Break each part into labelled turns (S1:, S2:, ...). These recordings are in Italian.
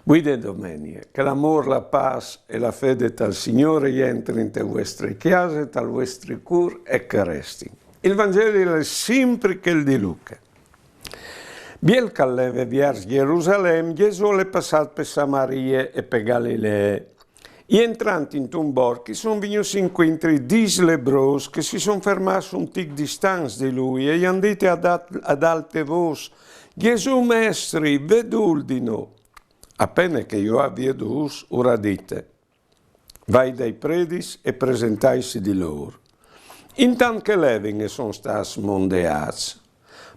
S1: Guide domenica, che l'amor, la pace e la fede dal Signore entri in te vostre chiese, dal vostri cur e che resti. Il Vangelo è sempre che il di Luca. Biel calleve verso Gerusalemme, Gesù è passato per Samaria e per Galilea. E entrando in un borgo sono venuti incontri 10 lebrosi che si sono fermati un tic distanza di lui e gli hanno detto ad alte voci: Gesù Mestre, vedul di noi. Appena che io abbia dus, ora dite, vai dai predis e presentaisi di loro. Intanto che leving sono stati mondeati,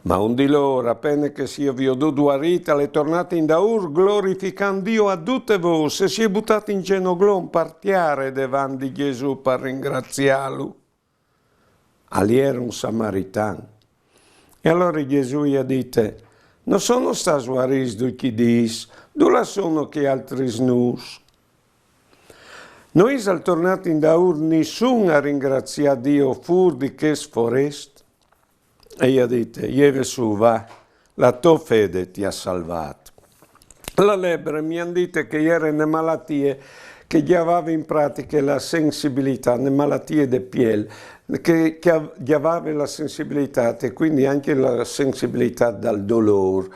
S1: ma un di loro, appena che si è veduto guarita, è tornato in Daur, glorificando Dio a tutte voci, e si è buttato in genoglon partiare davanti di Gesù per ringraziarlo. Ali era un samaritano. E allora Gesù gli ha detto: non sono stati guariti chi dice, dove sono che altri snus? Noi siamo tornati in Daur, nessuno ha ringraziato Dio fur di che forest. E gli ha detto: Ieve su, va, la tua fede ti ha salvato. La lebbra mi hanno detto che era una malattia che gli aveva in pratica la sensibilità, una malattia di pelle, che gli aveva la sensibilità e quindi anche la sensibilità dal dolore.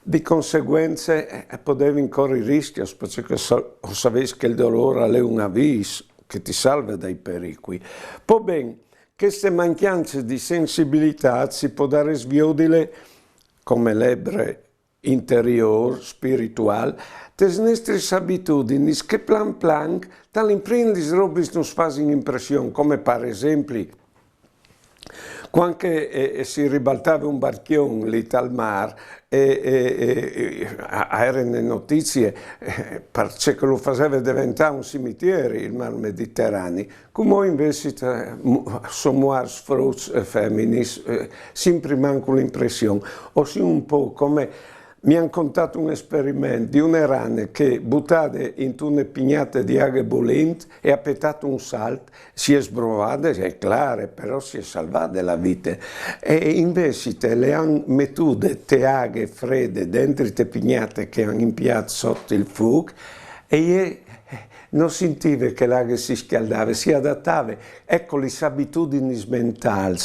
S1: Di conseguenza poteva incorrere rischio, perché sapessi che il dolore è un avviso che ti salva dai pericoli. Poi bene, queste mancanze di sensibilità si può dare sviodile come lebbre interior, spiritual, des nostre abitudini che plan plan dall'imprendis robis nos fanno un'impressione, come per esempio quando si ribaltava un barchione lì al mare erano notizie perché lo faceva diventare un cimitero il mar Mediterraneo, come invece sono frutti femmini sempre manco l'impressione, ossia un po' come mi hanno contato un esperimento di una rana che buttate in una pignata di aghe bollenti e ha petato un salto, si è sbrovata, è chiaro, però si è salvata la vita. E invece le hanno mettute te aghe fredde dentro le pignate che hanno impiato sotto il fuoco e non sentiva che l'acqua si scaldava, si adattava. Ecco le abitudini mentali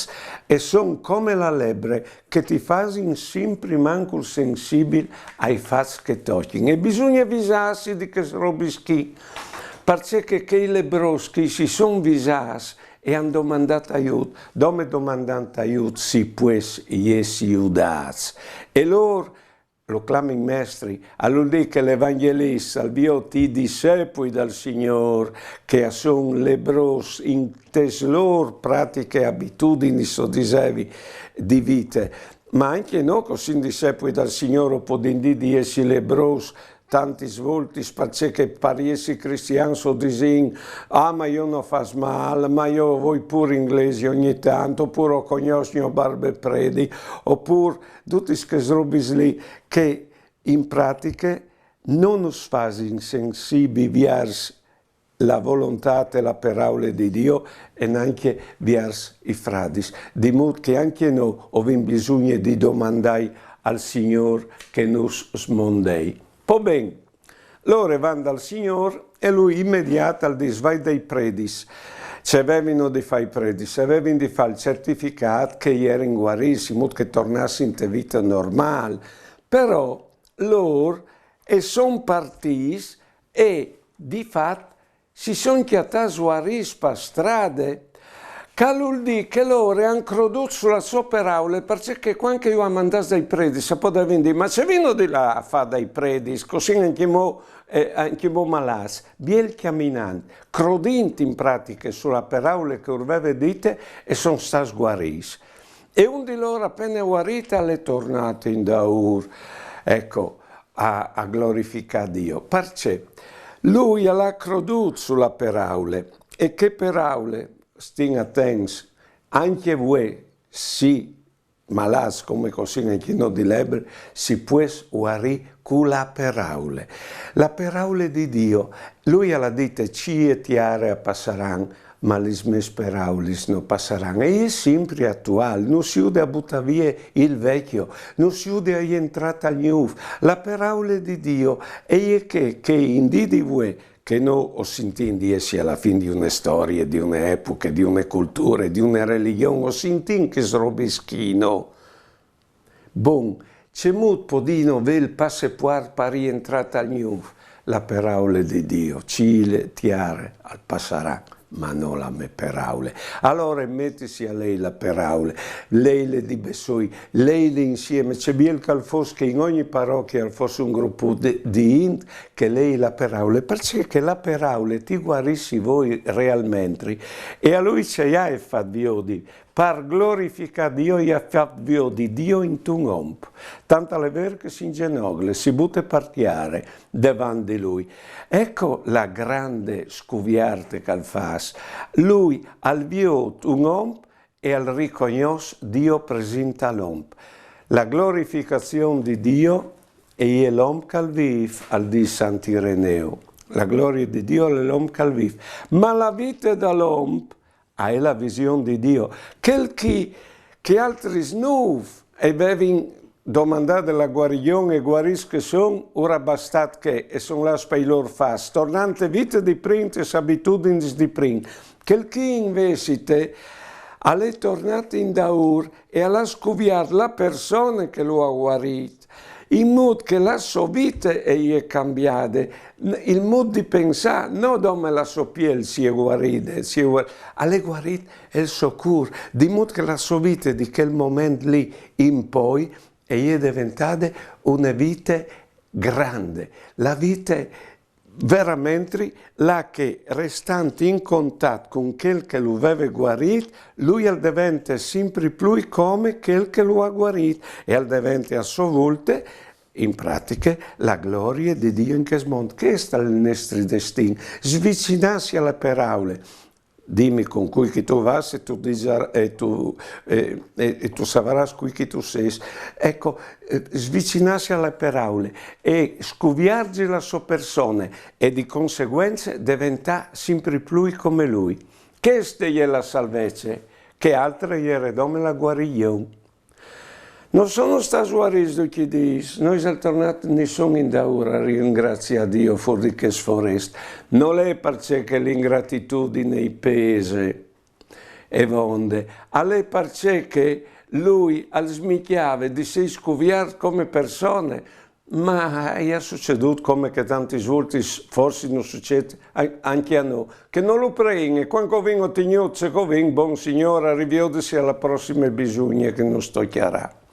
S1: e sono come la lebbre che ti fanno sempre manco sensibile ai fatti che toccano. E bisogna avvisarsi di che robe schi, perché che i lebroschi si sono avvisati e hanno domandato aiuto. Dove domandando aiuto si può essere aiutati. E loro lo clamin mestri, all'udì che l'Evangelista avviò ti discepoli dal Signore, che sono lebros in tes loro pratiche e abitudini, so dicevi, di vita. Ma anche noi, così discepoli dal Signore, possiamo dire di essere lebros, tanti svolti, perché pariesi cristiani so dicono: ah, ma io non faccio male, ma io voi pure inglesi ogni tanto, oppure ho conosco barbe predi, oppure tutte queste robe lì che in pratica non ci fanno insensibili verso la volontà e la parola di Dio e neanche verso i frati, di modo che anche noi abbiamo bisogno di domandare al Signore che nos smondei. Poi bene, loro vanno dal Signore e lui immediato dice: vai dai predis. Se avevano di fare i predis, avevano di fare il certificato che erano guariti, in modo che tornassero in vita normale. Però loro sono partiti e di fatto si sono chiamati guariti per strade. Che vuol dire che loro hanno creduto sulla sua parola, perché quando io ho mandato dai predis, potevano dire: ma se vino di là a fare dai predis, così anche mo malati, biel camminanti, credenti in pratica sulla parola che aveva dite e sono stati guariti. E uno di loro, appena guarito, è tornato in Daur, ecco, a glorificare Dio. Perché lui ha creduto sulla parola, e che parola? Sting attenti, anche voi, sì, malati come così anche noi di lebbre, si può guarire con la parola. La parola di Dio, lui ha detto: ci e tiare passeranno, ma le mie parole non passeranno. E è sempre attuale, non si usa a buttare via il vecchio, non si usa a entrare al nuovo. La parola di Dio è che in di voi, che noi ho sentito di essere alla fine di una storia, di un'epoca, di una cultura, di una religione, ho sentito che srobeschino. Bon, c'è molto podino il passaporto per rientrare al nuovo. La parola di Dio, Cile, tiare, al passerà, ma non la mia parola. Allora mettisi a lei la parola, lei le di Bessoi, lei le insieme. C'è bien che fosse che in ogni parrocchia fosse un gruppo di int che lei la parola, perché la parola ti guarissi voi realmente. E a lui c'è e fa Diodi. Per glorificare Dio e fatto di Dio in un omp. Tanto è vero che si ingenoglia, si butta a partiare davanti di lui. Ecco la grande scuviarte che fa. Lui al viot un omp e al riconosce Dio presenta l'omp. La glorificazione di Dio è l'omp che vive al di Sant'Ireneo. La gloria di Dio è l'omp che vive. Ma la vita dell'omp è la visione di Dio. Quel che altri snuv e avevano domandato la guarigione e guarisce sono, ora bastat che, e sono là per i loro fas, tornante vita di prima e abitudini di prima. Quel che invece è tornato in daur e ha scoperto la persona che lo ha guarito. Il modo che la sua vita è cambiata, il modo di pensare, non come la sua pelle si è guarita, è guarita il suo cuore, di modo che la sua vita di quel momento lì in poi è diventata una vita grande, la vita veramente la che restante in contatto con quel che lo aveva guarito, lui diventa sempre più come quel che lo ha guarito e diventa a sua volta in pratica la gloria di Dio in questo mondo. Questo è il nostro destino, svicinarsi alle parole. Dimmi con cui che tu vas e tu saprai qui che tu sei. Ecco, svicinarsi alle parole e scoviarsi la sua persona e di conseguenza diventare sempre più come lui. Questa è la salvezza, che altre gli redome la guarigione. Non sono stato guarito che dice, noi siamo tornati, ne sono in daura, ringrazia a Dio fuori che sforesta. Non è perché l'ingratitudine pesa e vonde, è perché lui al smicchiave di si scuviare come persone, ma è succeduto come che tanti svolti forse non succede anche a noi, che non lo preghi e quando vengo tignuzze, buon signore, arriviodisi alla prossima bisogna che non sto chiarà.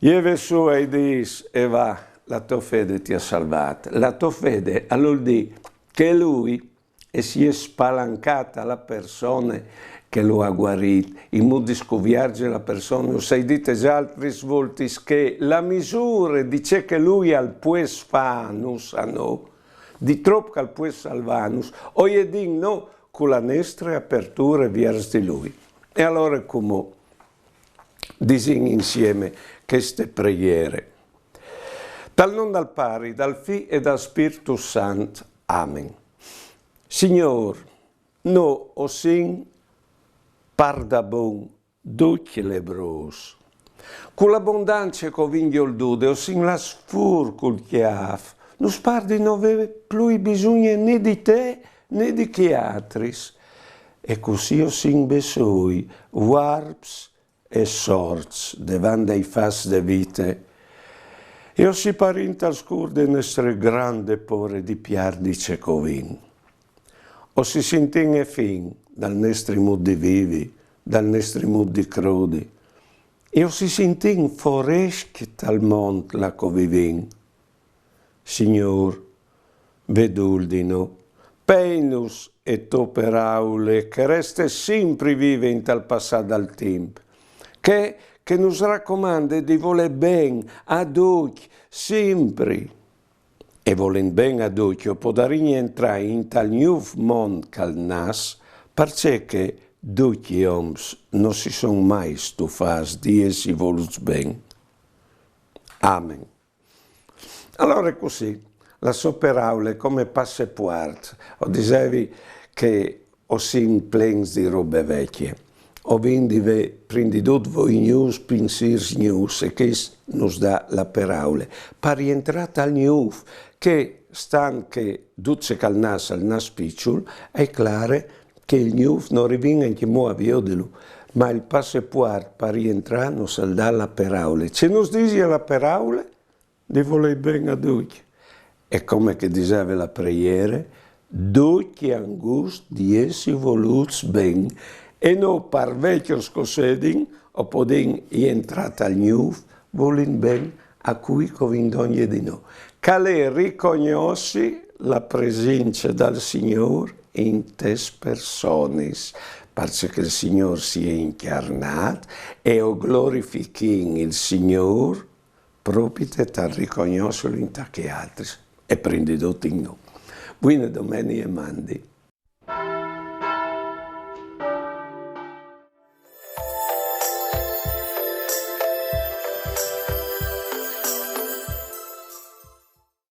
S1: Ieve su e dice, e va, la tua fede ti ha salvato. La tua fede vuol dire che lui si è spalancata alla persona che lo ha guarito, in modo di scoviarci la persona. O sei dite già altri svolti che la misura di ciò che lui al pues fanus a noi, di troppo che al pues salvanus, o è digno con la nostra apertura verso di lui. E allora come disin insieme queste preghiere. Dal nome dal Pari, dal Figlio e dal Spirito Santo. Amen. Signor, no osin parda bon duci lebros. Con l'abbondanza che vince il dude, osin la sfur col chiaf, non spardi non aveva più bisogno né di te né di chi altri. E così osin besoi, warps e sorts davanti ai fas de vite. E si parinta al scur de nostre grande pore di piardice covin. O si sentin e fin dal nostri mod di vivi, dal nostri mod di crudi. E o si sentin foresc tal mont la covivin. Signor, veduldino, peinus e toperaule che reste sempre vive in tal passato al tempo. Che nos raccomanda di voler ben ad occhi, sempre. E volendo ben ad occhio, potrà entrare in tal nuovo mondo che nas, perché d'occhi oms non si sono mai stufati di essi voluti ben. Amen. Allora è così, la sua parola come passaporto. O dicevi che o sin plens di robe vecchie. O quindi prendidot voi news, pensiers news, e che nos dà la paraule. Per rientrare al news, che stan che duce cal nas picciul, è chiaro che il news non riviene anche mo a viodelu, ma il passaporto per rientrare nos dà la paraule. Se nos dice la paraule, di volei bene a tutti. E come che diceva la preghiera, tutti hanno gusto di essere voluti bene, e non per vecchio scosedin, o podin entrare al news, vogliono bene a cui convindogne di no. Che riconosci la presenza del Signore in tes persones, perché il Signore si è incarnato e o glorifichi il Signore proprio per riconoscerlo in tanti altri e prendi tutti in noi. Buone domeniche e mandi.